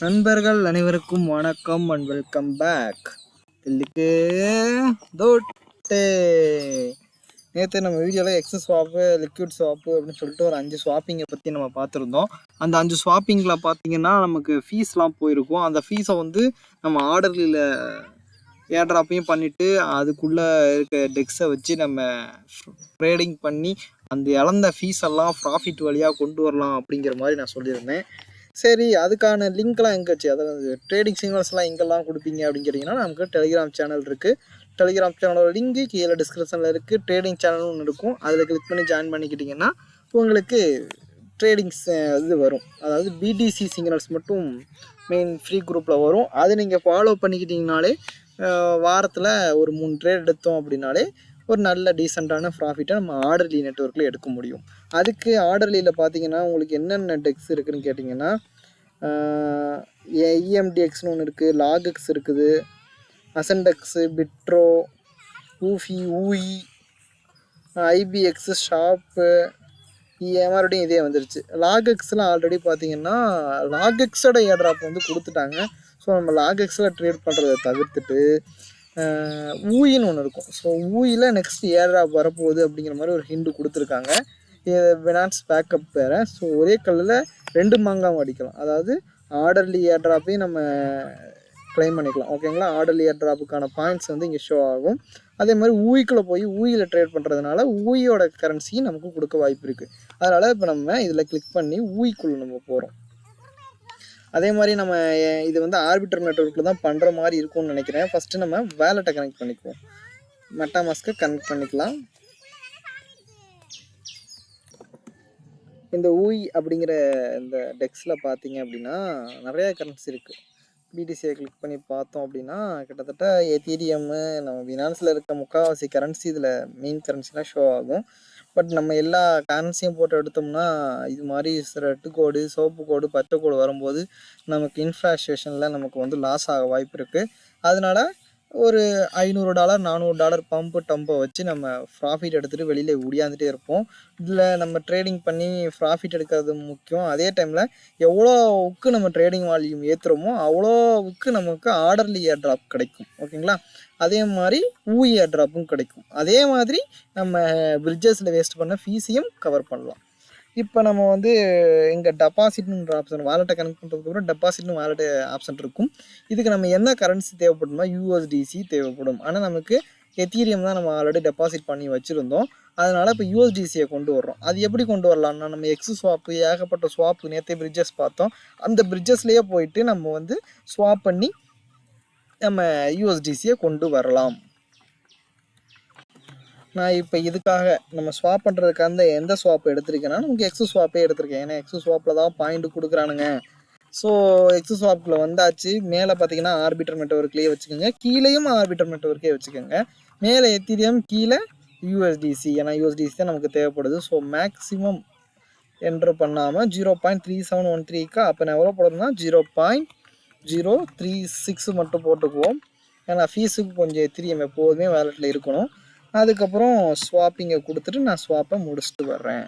நண்பர்கள் அனைவருக்கும் வணக்கம் அண்ட் வெல்கம் பேக். இதுக்கு தோட்டே நேற்று நம்ம வீடியோவில் எக்ஸஸ் ஸ்வாப்பு, லிக்விட் ஸ்வாப்பு அப்படின்னு சொல்லிட்டு ஒரு 5 ஸ்வாப்பிங்கை பற்றி நம்ம பார்த்துருந்தோம். அந்த 5 ஸ்வாப்பிங்கில் பார்த்தீங்கன்னா நமக்கு ஃபீஸ்லாம் போயிருக்கும். அந்த ஃபீஸை வந்து நம்ம ஆர்டரில் ஏர்ட்ராப்பையும் பண்ணிவிட்டு அதுக்குள்ளே இருக்க டெக்ஸை வச்சு நம்ம ட்ரேடிங் பண்ணி அந்த இழந்த ஃபீஸ் எல்லாம் ப்ராஃபிட் வழியாக கொண்டு வரலாம் அப்படிங்கிற மாதிரி நான் சொல்லியிருந்தேன். சரி, அதுக்கான லிங்க்லாம் எங்கே வச்சு, அதாவது ட்ரேடிங் சிக்னல்ஸ்லாம் எங்கெல்லாம் கொடுப்பீங்க அப்படின்னு கேட்டிங்கன்னா, நமக்கு டெலிகிராம் சேனல் இருக்குது. டெலிகிராம் சேனலோட லிங்கு கீழே டிஸ்கிரிப்ஷனில் இருக்குது. ட்ரேடிங் சேனல்னு ஒன்று இருக்கும், அதில் கிளிக் பண்ணி ஜாயின் பண்ணிக்கிட்டிங்கன்னா உங்களுக்கு ட்ரேடிங்ஸ் இது வரும். அதாவது பிடிசி சிக்னல்ஸ் மட்டும் மெயின் ஃப்ரீ குரூப்பில் வரும். அதை நீங்கள் ஃபாலோ பண்ணிக்கிட்டிங்கனாலே வாரத்தில் ஒரு 3 ட்ரேட் எடுத்தோம் அப்படின்னாலே ஒரு நல்ல டீசெண்டான ப்ராஃபிட்டை நம்ம ஆர்டர்லி நெட்வொர்க்கில் எடுக்க முடியும். அதுக்கு ஆர்டர்லியில் பார்த்தீங்கன்னா உங்களுக்கு என்னென்ன டெக்ஸ் இருக்குதுன்னு கேட்டிங்கன்னா, இஎம்டிஎக்ஸ்னு ஒன்று இருக்குது, லாகெக்ஸ் இருக்குது, அசன்டெக்ஸு, பிட்ரோ, ஊஃபி, ஊஇ, ஐபிஎக்ஸு, ஷாப்பு, மறுபடியும் இதே வந்துருச்சு. லாகெக்ஸ்லாம் ஆல்ரெடி பார்த்தீங்கன்னா லாகெக்ஸோட ஏர்ட்ராப் வந்து கொடுத்துட்டாங்க. ஸோ நம்ம லாகெக்ஸில் ட்ரேட் பண்ணுறதை தவிர்த்துட்டு ஊயின்னு ஒன்று இருக்கும். ஸோ ஊயில் நெக்ஸ்ட் ஏர்ட்ராப் வரப்போகுது அப்படிங்கிற மாதிரி ஒரு ஹிண்டு கொடுத்துருக்காங்க. பினான்ஸ் பேக்கப் வேறு. ஸோ ஒரே கல்லில் 2 மாங்காவும் அடிக்கலாம். அதாவது ஆர்டர்லி ஏர்ட்ராப்பையும் நம்ம கிளைம் பண்ணிக்கலாம். ஓகேங்களா? ஆர்டர்லி ஏர்ட்ராப்புக்கான பாயிண்ட்ஸ் வந்து இங்கே ஷோ ஆகும். அதே மாதிரி ஊயிக்குள்ளே போய் ஊயில் ட்ரேட் பண்ணுறதுனால ஊயோட கரன்சியும் நமக்கு கொடுக்க வாய்ப்பு இருக்குது. அதனால் இப்போ நம்ம இதில் கிளிக் பண்ணி ஊயிக்குள்ளே நம்ம போகிறோம். அதே மாதிரி நம்ம இது வந்து ஆர்பிட்டர் நெட்வொர்க்கில் தான் பண்ணுற மாதிரி இருக்கும்னு நினைக்கிறேன். ஃபஸ்ட்டு நம்ம வேலெட்டை கனெக்ட் பண்ணிக்குவோம். மெட்டாமாஸ்க்கை கனெக்ட் பண்ணிக்கலாம். இந்த ஊய் அப்படிங்கிற இந்த டெக்ஸில் பார்த்தீங்க அப்படின்னா நிறையா கரன்சி இருக்குது. பிடிசியை கிளிக் பண்ணி பார்த்தோம் அப்படின்னா கிட்டத்தட்ட எத்தீரியம்மு, நம்ம பினான்ஸில் இருக்க முக்கால்வாசி கரன்சி இதில் மெயின் கரன்சிலாம் ஷோ ஆகும். பட் நம்ம எல்லா கரன்சியும் போட்டு எடுத்தோம்னா இது மாதிரி ரெட்டு கோடு, சிவப்பு கோடு, பச்சை கோடு வரும்போது நமக்கு இன்ஃப்ளாஷேஷனில் நமக்கு வந்து லாஸ் ஆக வாய்ப்பு இருக்குது. அதனால் ஒரு $500 $400 பம்பு டம்பை வச்சு நம்ம ப்ராஃபிட் எடுத்துகிட்டு வெளியில் ஒடியாந்துட்டே இருப்போம். இதில் நம்ம ட்ரேடிங் பண்ணி ப்ராஃபிட் எடுக்கிறது முக்கியம். அதே டைமில் எவ்வளோவுக்கு நம்ம ட்ரேடிங் வால்யூம் ஏற்றுறோமோ அவ்வளோவுக்கு நமக்கு ஆர்டர்லி ஏர்ட்ராப் கிடைக்கும். ஓகேங்களா? அதே மாதிரி ஊஇ ஏர்ட்ராப்பும் கிடைக்கும். அதே மாதிரி நம்ம பிரிட்ஜஸில் வேஸ்ட் பண்ண ஃபீஸையும் கவர் பண்ணலாம். இப்போ நம்ம வந்து இங்கே டெபாசிட்ன்ற ஆப்ஷன், வாலெட்டை கனெக்ட் பண்ணுறதுக்கப்புறம் டெபாசிட்னு வாலெட்டு ஆப்ஷன் இருக்கும். இதுக்கு நம்ம என்ன கரன்சி தேவைப்படுமா? யூஎஸ்டிசி தேவைப்படும். ஆனால் நமக்கு எத்தீரியம் தான் நம்ம ஆல்ரெடி டெபாசிட் பண்ணி வச்சுருந்தோம். அதனால் இப்போ யூஎஸ்டிசியை கொண்டு வர்றோம். அது எப்படி கொண்டு வரலாம்னா, நம்ம எக்ஸு ஸ்வாப்பு, ஏகப்பட்ட ஸ்வாப்பு நேற்றே பிரிட்ஜஸ் பார்த்தோம். அந்த பிரிட்ஜஸ்லேயே போயிட்டு நம்ம வந்து ஸ்வாப் பண்ணி நம்ம யூஎஸ்டிசியை கொண்டு வரலாம். நான் இப்போ இதுக்காக நம்ம ஸ்வாப் பண்ணுறதுக்காக எந்த ஸ்வாப் எடுத்திருக்கேன்னா நமக்கு எக்ஸு ஸ்வாப்பே எடுத்திருக்கேன். ஏன்னா எக்ஸு ஸ்வாப்பில் தான் பாயிண்ட் கொடுக்குறானுங்க. ஸோ எக்ஸு ஸ்வாப்பில் வந்தாச்சு. மேலே பார்த்தீங்கன்னா ஆர்பிட்டர் நெட்வொர்க்லேயே வச்சுக்கோங்க, கீழேயும் ஆர்பிட்டர் நெட்வொர்க்கே வச்சுக்கோங்க. மேலே எத்தீரியம், கீழே யூஎஸ்டிசி. ஏன்னா யூஎஸ்டிசி தான் நமக்கு தேவைப்படுது. ஸோ மேக்ஸிமம் என்ட்ரு பண்ணாமல் 0.3713க்கா அப்போ நான் எவ்வளோ போடணும்னா 0.036 மட்டும் போட்டுக்குவோம். ஏன்னா ஃபீஸுக்கு கொஞ்சம் எத்தீரியம் எப்போதுமே வேலெட்டில் இருக்கணும். அதுக்கப்புறம் ஸ்வாப்பிங்கை கொடுத்துட்டு நான் ஸ்வாப்பை முடிச்சுட்டு வர்றேன்.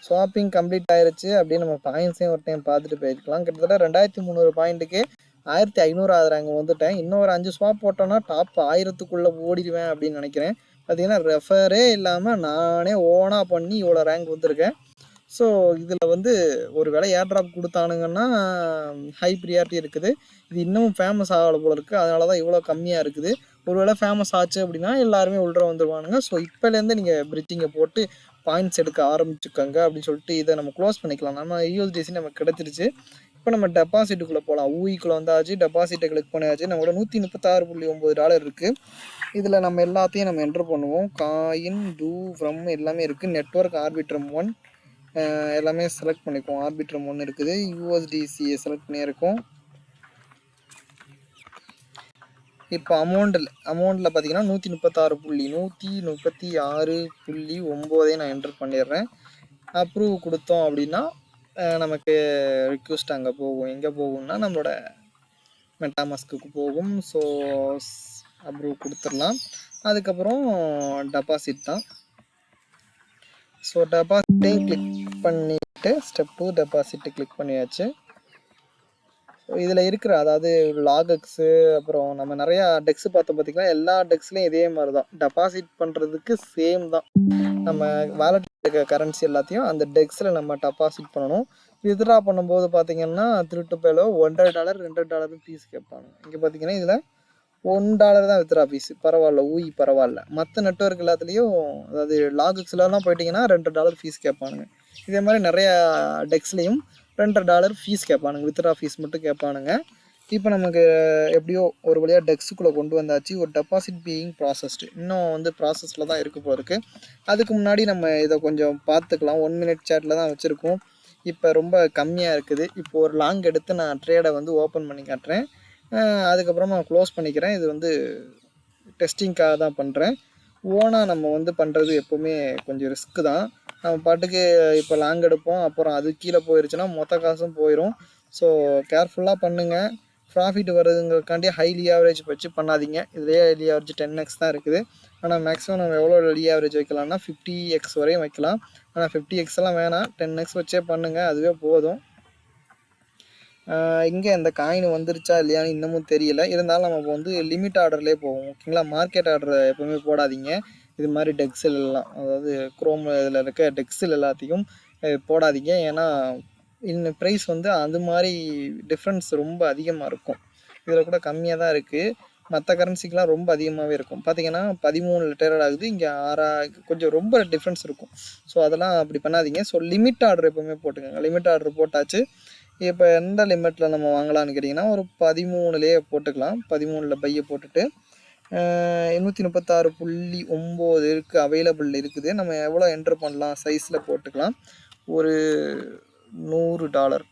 ஸ்வாப்பிங் கம்ப்ளீட் ஆயிடுச்சு. அப்படியே நம்ம பாயிண்ட்ஸையும் ஒரு டைம் பார்த்துட்டு போயிருக்கலாம். கிட்டத்தட்ட 2300 பாயிண்ட்டுக்கு 1500 ரேங்க் வந்துட்டேன். இன்னும் ஒரு 5 ஸ்வாப் போட்டோன்னா டாப் 1000க்குள்ளே ஓடிடுவேன் அப்படின்னு நினைக்கிறேன். பார்த்தீங்கன்னா ரெஃபரே இல்லாமல் நானே ஓனாக பண்ணி இவ்வளோ ரேங்க் வந்திருக்கேன். ஸோ இதில் வந்து ஒரு வேளை ஏர்ட்ராப் கொடுத்தானுங்கன்னா ஹை ப்ரியாரிட்டி இருக்குது. இது இன்னமும் ஃபேமஸ் ஆகலை போல இருக்குது. அதனால தான் இவ்வளோ கம்மியாக இருக்குது. ஒரு வேளை ஃபேமஸ் ஆச்சு அப்படின்னா எல்லாருமே உள்ள வந்துடுவானுங்க. ஸோ இப்போலேருந்து நீங்கள் பிரிட்ஜிங்கை போட்டு பாயிண்ட்ஸ் எடுக்க ஆரம்பிச்சுக்கோங்க அப்படின்னு சொல்லிட்டு இதை நம்ம க்ளோஸ் பண்ணிக்கலாம். நம்ம யூஎஸ்டிசி நமக்கு கிடச்சிருச்சு. இப்போ நம்ம டெபாசிட்டுக்குள்ளே போகலாம். ஊஇக்குள்ளே வந்தாச்சு, டெபாசிட்டை கிளிக் பண்ணியாச்சு. நம்மளோட $136.9 இருக்குது. இதில் நம்ம எல்லாத்தையும் நம்ம என்ட்ரு பண்ணுவோம். காயின், டூ, ஃப்ரம் எல்லாமே இருக்குது. நெட்வொர்க் ஆர்பிட்ரம் 1 எல்லாமே செலக்ட் பண்ணிக்குவோம். ஆர்பிட்ரம் 1 இருக்குது. யூஎஸ்டிசியை செலக்ட் பண்ணியிருக்கோம். இப்போ அமௌண்ட்டில் பார்த்தீங்கன்னா 136.9 நான் என்ட்ரு பண்ணிடுறேன். அப்ரூவ் கொடுத்தோம் அப்படின்னா நமக்கு ரிக்வெஸ்ட் அங்கே போகும். எங்கே போகும்னா நம்மளோட மெட்டாமாஸ்க்கு போகும். ஸோ அப்ரூவ் கொடுத்துடலாம். அதுக்கப்புறம் டெபாசிட் தான். ஸோ டெபாசிட்டையும் கிளிக் பண்ணிவிட்டு ஸ்டெப் 2 டெபாசிட்டு கிளிக் பண்ணியாச்சு. ஸோ இதில் இருக்கிற அதாவது லாகக்ஸு அப்புறம் நம்ம நிறையா டெக்ஸ் பார்த்தோம் பார்த்திங்கன்னா எல்லா டெக்ஸ்லையும் இதே மாதிரி தான் டெபாசிட் பண்ணுறதுக்கு சேம் தான். நம்ம வாலெட் இருக்க கரன்சி எல்லாத்தையும் அந்த டெக்ஸில் நம்ம டெபாசிட் பண்ணணும். வித்ட்ரா பண்ணும்போது பார்த்தீங்கன்னா திருட்டு பேலோ $1.5 $2 ஃபீஸ் கேட்பாங்க. இங்கே பார்த்தீங்கன்னா இதில் $1 தான் வித்ட்ரா ஃபீஸ். பரவாயில்ல, பரவாயில்ல. மற்ற நெட்வொர்க் எல்லாத்துலேயும் அதாவது லாகக்ஸ்லாம் போயிட்டிங்கன்னா $2 ஃபீஸ் கேட்பானுங்க. இதே மாதிரி நிறையா டெக்ஸ்லேயும் $2 ஃபீஸ் கேட்பானுங்க. வித்ட்ரா ஃபீஸ் மட்டும் கேட்பானுங்க. இப்போ நமக்கு எப்படியோ ஒரு வழியாக டெக்ஸுக்குள்ளே கொண்டு வந்தாச்சு. ஒரு டெபாசிட் பீயிங் ப்ராசஸ்டு இன்னும் வந்து ப்ராசஸில் தான் இருக்க போகிறதுக்கு. அதுக்கு முன்னாடி நம்ம இதை கொஞ்சம் பார்த்துக்கலாம். 1 மினிட் சேட்டில் தான் வச்சுருக்கோம். இப்போ ரொம்ப கம்மியாக இருக்குது. இப்போ ஒரு லாங் எடுத்து நான் ட்ரேடை வந்து ஓப்பன் பண்ணி காட்டுறேன். அதுக்கப்புறமா நான் க்ளோஸ் பண்ணிக்கிறேன். இது வந்து டெஸ்டிங்காக தான் பண்ணுறேன். ஓனாக நம்ம வந்து பண்ணுறது எப்போவுமே கொஞ்சம் ரிஸ்க்கு தான். நம்ம பாட்டுக்கு இப்போ லாங் எடுப்போம், அப்புறம் அது கீழே போயிடுச்சுன்னா மொத்த காசும் போயிடும். ஸோ கேர்ஃபுல்லாக பண்ணுங்கள். ப்ராஃபிட் வருதுங்கிறதுக்காண்டி ஹைலி ஆவரேஜ் வச்சு பண்ணாதீங்க. இதுலேயே ஹைலி ஆவரேஜ் 10x தான் இருக்குது. ஆனால் மேக்ஸிமம் நம்ம எவ்வளோ ஹைலி ஆவரேஜ் வைக்கலாம்னா 50x வரையும் வைக்கலாம். ஆனால் 50x எல்லாம் வேணாம், 10x வச்சே பண்ணுங்கள், அதுவே போதும். இங்கே இந்த காயின் வந்துருச்சா இல்லையான்னு இன்னமும் தெரியல. இருந்தாலும் நம்ம வந்து லிமிட் ஆர்டர்லேயே போவோம், ஓகேங்களா. மார்க்கெட் ஆர்டர் எப்போவுமே போடாதீங்க. இது மாதிரி டெக்ஸில் எல்லாம் அதாவது குரோம் இதில் இருக்க டெக்ஸில் எல்லாத்தையும் போடாதீங்க. ஏன்னா இன்னும் ப்ரைஸ் வந்து அது மாதிரி டிஃப்ரென்ஸ் ரொம்ப அதிகமாக இருக்கும். இதில் கூட கம்மியாக தான் இருக்குது. மற்ற கரன்சிக்கெலாம் ரொம்ப அதிகமாகவே இருக்கும். பார்த்தீங்கன்னா 13 ட்ரேட் ஆகுது, இங்கே 6 கொஞ்சம் ரொம்ப டிஃப்ரென்ஸ் இருக்கும். ஸோ அதெல்லாம் அப்படி பண்ணாதீங்க. ஸோ லிமிட் ஆர்டர் எப்போவுமே போட்டுக்கோங்க. லிமிட் ஆர்டர் போட்டாச்சு. இப்போ எந்த லிமிட்டில் நம்ம வாங்கலான்னு கேட்டிங்கன்னா ஒரு 13லேயே போட்டுக்கலாம். 13ல் பையை போட்டுட்டு 136.9 இருக்குது, அவைலபிள் இருக்குது. நம்ம எவ்வளோ என்ட்ரு பண்ணலாம் சைஸில் போட்டுக்கலாம். ஒரு $100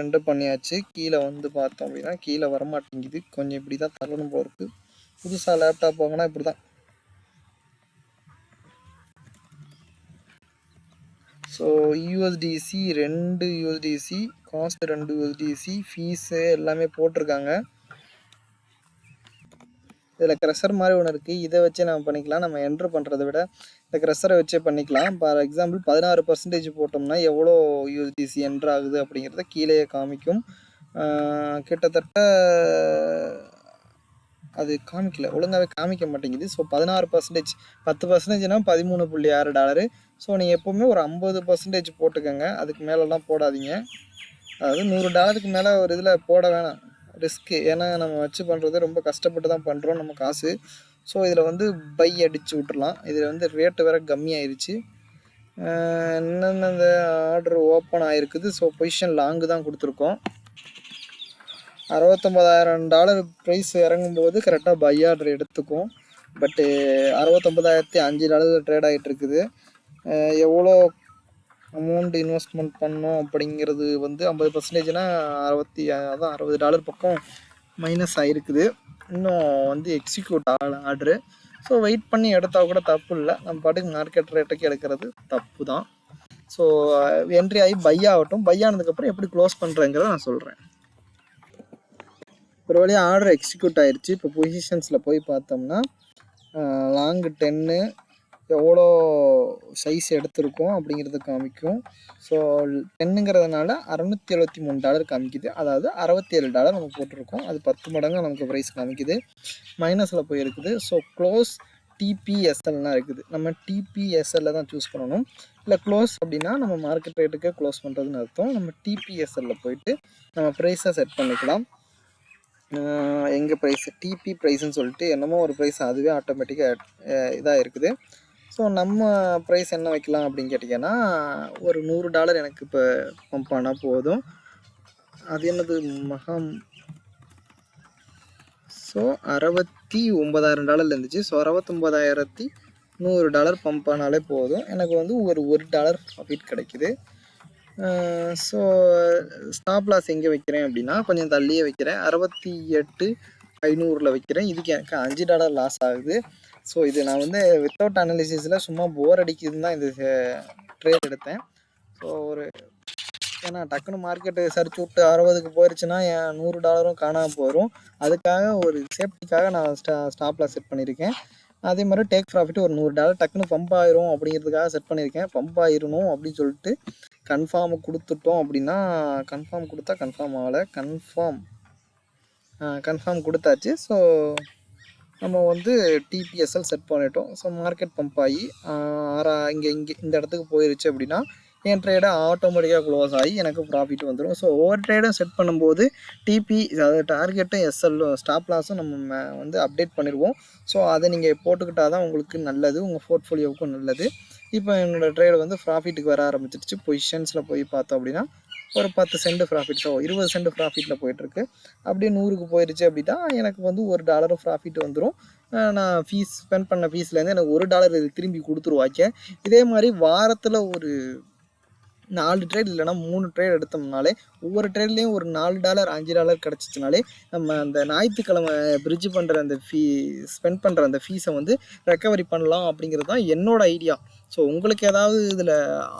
என்ட்ரு பண்ணியாச்சு. கீழே வந்து பார்த்தோம் அப்படின்னா கீழே வரமாட்டேங்குது. கொஞ்சம் இப்படி தான் தள்ளணும் போல இருக்குது. புதுசாக லேப்டாப் வாங்கினா இப்படி தான். So USDC 2 USDC, cost 2 USDC, fees எல்லாமே போட்டிருக்காங்க. இதில் க்ரெஷர் மாதிரி ஒன்று இருக்குது. இதை வச்சே நம்ம பண்ணிக்கலாம். நம்ம என்ட்ரு பண்ணுறதை விட இந்த க்ரெஷரை வச்சே பண்ணிக்கலாம். ஃபார் எக்ஸாம்பிள் 16% போட்டோம்னா எவ்வளோ யூஎஸ்டிசி என்ட்ரு ஆகுது அப்படிங்கிறத கீழே காமிக்கும். கிட்டத்தட்ட அது காமிக்கல, ஒழுங்காகவே காமிக்க மாட்டேங்குது. ஸோ 16%, 10%னா $13.6. ஸோ நீங்கள் எப்போவுமே ஒரு 50% போட்டுக்கோங்க. அதுக்கு மேலெலாம் போடாதீங்க. அதாவது $100க்கு மேலே ஒரு இதில் போட வேணாம், ரிஸ்க்கு. ஏன்னா நம்ம வச்சு பண்ணுறது ரொம்ப கஷ்டப்பட்டு தான் பண்ணுறோம், நம்ம காசு. ஸோ இதில் வந்து பை அடித்து விட்டுறலாம். இதில் வந்து ரேட்டு வேறு கம்மியாயிருச்சு. என்னென்ன இந்த ஆர்டர் ஓப்பன் ஆகிருக்குது. ஸோ பொசிஷன் லாங்கு தான் கொடுத்துருக்கோம். $69,000 ப்ரைஸ் இறங்கும்போது கரெக்டாக பை ஆர்டர் எடுத்துக்கும். பட்டு $69,005 ட்ரேட் ஆகிட்டு இருக்குது. எவ்வளோ அமௌண்ட் இன்வெஸ்ட்மெண்ட் பண்ணோம் அப்படிங்கிறது வந்து 50%னா $60 பக்கம் மைனஸ் ஆகிருக்குது. இன்னும் வந்து எக்ஸிக்யூட் ஆகலை ஆர்டரு. ஸோ வெயிட் பண்ணி எடுத்தால் கூட தப்பு இல்லை. நம்ம பாட்டுக்கு மார்க்கெட் ரேட்டுக்கு எடுக்கிறது தப்பு தான். ஸோ என்ட்ரி ஆகி பை ஆகட்டும். பை ஆனதுக்கப்புறம் எப்படி க்ளோஸ் பண்ணுறேங்கிறத நான் சொல்கிறேன். ஒரு வழியாக ஆர்டர் எக்ஸிக்யூட் ஆகிடுச்சு. இப்போ பொசிஷன்ஸில் போய் பார்த்தோம்னா லாங் 10 எவ்வளோ சைஸ் எடுத்திருக்கோம் அப்படிங்கிறது காமிக்கும். ஸோ 10ங்கிறதுனால $673 காமிக்குது. அதாவது $67 நம்ம போட்டிருக்கோம். அது 10 மடங்கு நமக்கு ப்ரைஸ் காமிக்குது. மைனஸில் போயிருக்குது. ஸோ க்ளோஸ் டிபிஎஸ்எல்னால் இருக்குது. நம்ம டிபிஎஸ்எல்ல தான் சூஸ் பண்ணணும். இல்லை க்ளோஸ் அப்படின்னா நம்ம மார்க்கெட் ரேட்டுக்கு க்ளோஸ் பண்ணுறதுன்னு அர்த்தம். நம்ம டிபிஎஸ்எல்ல போயிட்டு நம்ம ப்ரைஸை செட் பண்ணிக்கலாம். எங்கள் ப்ரைஸ் டிபி ப்ரைஸ்ன்னு சொல்லிட்டு என்னமோ ஒரு ப்ரைஸ் அதுவே ஆட்டோமேட்டிக்காக இதாக இருக்குது. ஸோ நம்ம ப்ரைஸ் என்ன வைக்கலாம் அப்படின்னு கேட்டிங்கன்னா ஒரு $100 எனக்கு இப்போ பம்ப் ஆனால் போதும். அது என்னது மகம். ஸோ $69,000 இருந்துச்சு. ஸோ $69,100 பம்ப் ஆனாலே போதும். எனக்கு வந்து ஒரு $1 ப்ராஃபிட் கிடைக்குது. ஸோ ஸ்டாப் லாஸ் எங்கே வைக்கிறேன் அப்படின்னா கொஞ்சம் தள்ளியே வைக்கிறேன். 68,500 வைக்கிறேன். இதுக்கு எனக்கு $5 லாஸ் ஆகுது. ஸோ இது நான் வந்து வித்தவுட் அனாலிசிஸில் சும்மா போர் அடிக்குதுன்னு தான் இந்த ட்ரேட் எடுத்தேன். ஸோ ஏன்னா டக்குன்னு மார்க்கெட்டு சரிச்சு விட்டு 60க்கு போயிடுச்சுன்னா என் $100 காணாமல் போயிடும். அதுக்காக ஒரு சேஃப்டிக்காக நான் ஸ்டாப் லாஸ் செட் பண்ணியிருக்கேன். அதே மாதிரி டேக் ப்ராஃபிட் ஒரு $100 டக்குன்னு பம்ப் ஆயிரும் அப்படிங்கிறதுக்காக செட் பண்ணியிருக்கேன். பம்ப் ஆயிரணும் அப்படின்னு சொல்லிட்டு கன்ஃபார்ம் கொடுத்துட்டோம் அப்படின்னா, கன்ஃபார்ம் கொடுத்தா கன்ஃபார்ம் ஆகலை, கன்ஃபார்ம் கொடுத்தாச்சு. ஸோ நம்ம வந்து டிபிஎஸ்எல் செட் பண்ணிட்டோம். ஸோ மார்க்கெட் பம்ப் ஆகி இங்கே இந்த இடத்துக்கு போயிருச்சு அப்படின்னா என் ட்ரேடை ஆட்டோமேட்டிக்காக க்ளோஸ் ஆகி எனக்கு ப்ராஃபிட் வந்துடும். ஸோ ஒவ்வொரு ட்ரேடும் செட் பண்ணும்போது டிபி, அதாவது டார்கெட்டும் எஸ்எல்லும் ஸ்டாப் லாஸும் நம்ம வந்து அப்டேட் பண்ணிடுவோம். ஸோ அதை நீங்கள் போட்டுக்கிட்டால் தான் உங்களுக்கு நல்லது, உங்கள் போர்ட்ஃபோலியோவுக்கும் நல்லது. இப்போ என்னோடய ட்ரேடு வந்து ப்ராஃபிட்டுக்கு வர ஆரம்பிச்சிருச்சு. பொசிஷன்ஸில் போய் பார்த்தோம் அப்படின்னா ஒரு 10 சென்ட் ப்ராஃபிட், ஸோ 20 சென்ட் ப்ராஃபிட்டில் போயிட்டுருக்கு. அப்படியே 100க்கு போயிடுச்சு அப்படின்னா எனக்கு வந்து $1 ப்ராஃபிட் வந்துடும். நான் ஸ்பெண்ட் பண்ண ஃபீஸ்லேருந்து எனக்கு $1 திரும்பி கொடுத்துருவாங்க. இதே மாதிரி வாரத்தில் ஒரு 4 ட்ரேட் இல்லைனா 3 ட்ரேட் எடுத்தோம்னாலே ஒவ்வொரு ட்ரேட்லேயும் ஒரு $4 $5 கிடச்சிச்சினாலே நம்ம அந்த ஞாயிற்றுக்கிழமை பிரிட்ஜ் பண்ணுற அந்த ஸ்பெண்ட் பண்ணுற அந்த ஃபீஸை வந்து ரெக்கவரி பண்ணலாம் அப்படிங்கிறது தான் என்னோட ஐடியா. ஸோ உங்களுக்கு ஏதாவது இதில்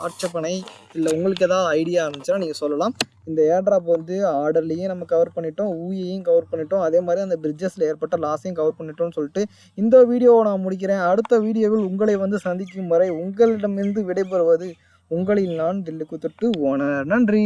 ஆட்சேபனை இல்லை உங்களுக்கு ஏதாவது ஐடியா இருந்துச்சுன்னா நீங்கள் சொல்லலாம். இந்த ஏர்ட்ராப் வந்து ஆர்டர்லேயும் நம்ம கவர் பண்ணிட்டோம், ஊயையும் கவர் பண்ணிட்டோம், அதே மாதிரி அந்த பிரிட்ஜஸில் ஏற்பட்ட லாஸையும் கவர் பண்ணிட்டோம்னு சொல்லிட்டு இந்த வீடியோவை நான் முடிக்கிறேன். அடுத்த வீடியோவில் உங்களை வந்து சந்திக்கும் வரை உங்களிடமிருந்து விடைபெறுவது உங்களில் நான் தில்லுக்கு தொட்டு ஓனர். நன்றி.